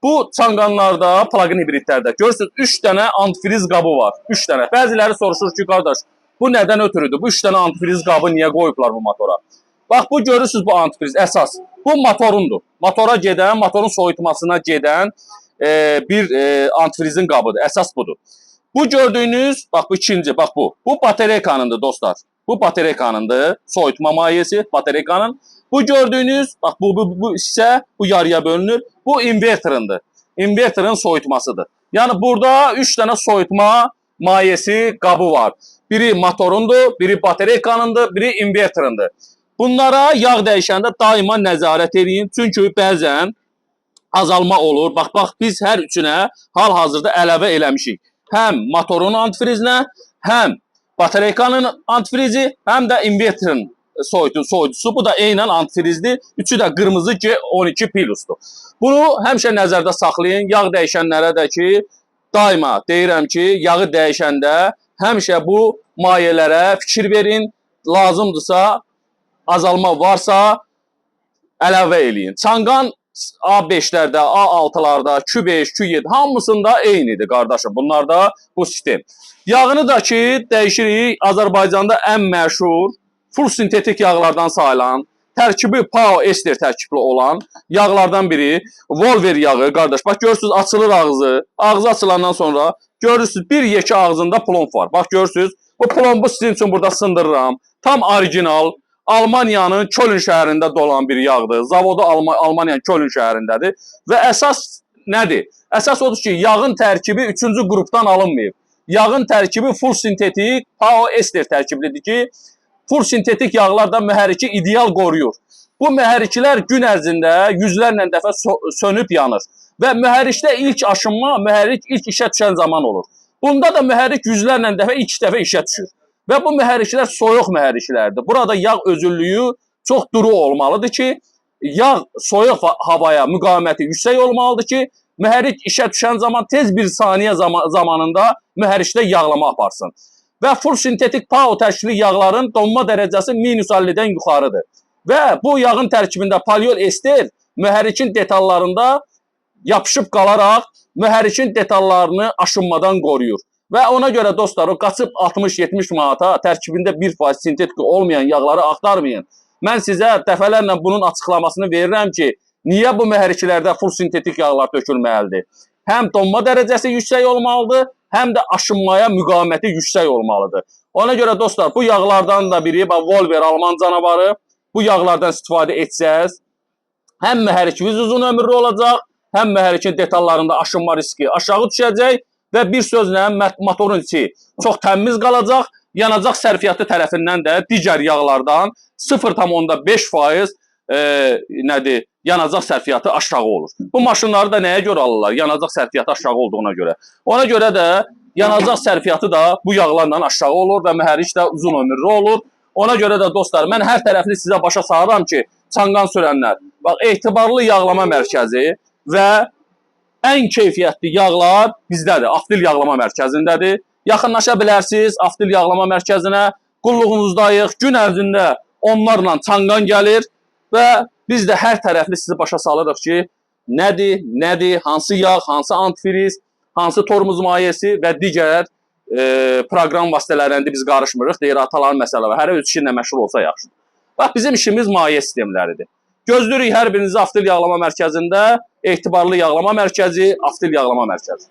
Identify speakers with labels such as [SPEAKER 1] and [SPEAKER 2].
[SPEAKER 1] Bu çanqanlarda, plug-in hibridlərdə görürsünüz 3 dənə antifriz qabı var. 3 dənə. Bəziləri soruşur ki, qardaş, bu nədən ötürüdür? Bu 3 dənə antifriz qabı niyə qoyublar bu motora? Bax, bu görürsünüz bu antifriz əsas. Bu motorundur. Motora gedən, motorun soyutmasına gedən bir antifrizin qabıdır. Əsas budur. Bu gördüyünüz, bax bu ikinci, bax bu. Bu batareykanındır dostlar. Bu batareykanındır. Soyutma mayesi batareykanın. Bu gördüyünüz, bax bu isə bu yarıya bölünür. Bu inverterındır. Inverterin soyutmasıdır. Yəni burada 3 dənə soyutma mayesi qabı var. Biri motorundur, biri batareykanındır, biri inverterindir. Bunlara yağ dəyişəndə daima nəzarət edin. Çünki bəzən azalma olur. Bax, biz hər üçünə hal-hazırda əlavə eləmişik. Həm motorun antifrizinə, həm batareykanın antifrizi, həm də inverterin soyuducusu. Bu da eynən antifrizdir. Üçü də qırmızı G12 Plus'dur. Bunu həmişə nəzərdə saxlayın. Yağ dəyişənlərə də ki, daima deyirəm ki, yağı dəyişəndə həmişə bu mayelərə fikir verin. Lazımdırsa, azalma varsa əlavə eləyin. Çanqan A5'lərdə, A6'larda, Q5, Q7 hamısında eynidir qardaşım. Bunlarda bu sistem. Yağını da ki dəyişirik. Azərbaycanda ən məşhur full sintetik yağlardan sayılan, tərkibi PAO ester tərkibli olan yağlardan biri Volver yağı qardaş. Bax görürsünüz açılır ağzı. Ağzı açılandan sonra görürsünüz bir yekə ağzında plomb var. Bax görürsünüz bu plombu sizin üçün burada sındırıram. Tam orijinal. Almaniyanın Köln şəhərində dolan bir yağdır. Zavodu Almaniyanın Köln şəhərindədir. Və əsas nədir? Əsas odur ki, yağın tərkibi 3-cü qrupdan alınmayıb. Yağın tərkibi full sintetik PAO ester tərkiblidir ki, full sintetik yağlar da mühərriki ideal qoruyur. Bu mühərriklər gün ərzində yüzlərlə dəfə sönüb yanır. Və mühərrikdə ilk aşınma, mühərrik ilk işə düşən zaman olur. Bunda da mühərrik yüzlərlə dəfə ilk dəfə işə düşür. Və bu mühərriklər soyuq mühərriklərdir. Burada yağ özüllüyü çox duru olmalıdır ki, yağ soyuq havaya müqaviməti yüksək olmalıdır ki, mühərrik işə düşən zaman tez bir saniyə zamanında mühərrikdə yağlama aparsın. Və full sintetik PAO tərkibli yağların donma dərəcəsi -50-dən yuxarıdır. Və bu yağın tərkibində polyol ester mühərrikin detallarında yapışıb qalaraq mühərrikin detallarını aşınmadan qoruyur. Və ona görə dostlar, o qaçıb 60-70 manata tərkibində 1% sintetik olmayan yağları axtarmayın. Mən sizə dəfələrlə bunun açıqlamasını verirəm ki, niyə bu mühərriklərdə full sintetik yağlar tökülməlidir? Həm donma dərəcəsi yüksək olmalıdır, həm də aşınmaya müqaviməti yüksək olmalıdır. Ona görə dostlar, bu yağlardan da biri, Volver Alman canavarı, bu yağlardan istifadə etsəz, həm mühərrikiniz uzun ömürlü olacaq, həm mühərrikin detallarında aşınma riski aşağı düşəcək və bir sözlə motorun içi çox təmiz qalacaq, yanacaq sərfiyyatı tərəfindən də digər yağlardan 0,5% nədir? Yanacaq sərfiyyatı aşağı olur. Bu maşınları da nəyə görə alırlar? Yanacaq sərfiyyatı aşağı olduğuna görə. Ona görə də yanacaq sərfiyyatı da bu yağlarla aşağı olur və mühərrik də uzun ömürlü olur. Ona görə də dostlar, mən hər tərəfli sizə başa sağıram ki, çanqan sürənlər, bax, etibarlı yağlama mərkəzi və ən keyfiyyətli yağlar bizdədir. Aftil yağlama mərkəzindədir. Yaxınlaşa bilərsiniz Aftil yağlama mərkəzinə. Qulluğunuzdayıq. Gün ərzində onlarla çanqan gəlir və biz də hər tərəfli sizi başa salırıq ki, nədir, hansı yağ, hansı antifriz, hansı tormuz mayesi və digər proqram vasitələrində biz qarışmırıq. Deyir, ataların məsələ var. Hər öz işinlə məşğul olsa yaxşıdır. Bax, bizim işimiz maye sistemləridir. Gözləyirik hər birinizi Aftil yağlama mərkəzində, etibarlı yağlama mərkəzi, Aftil yağlama mərkəzi.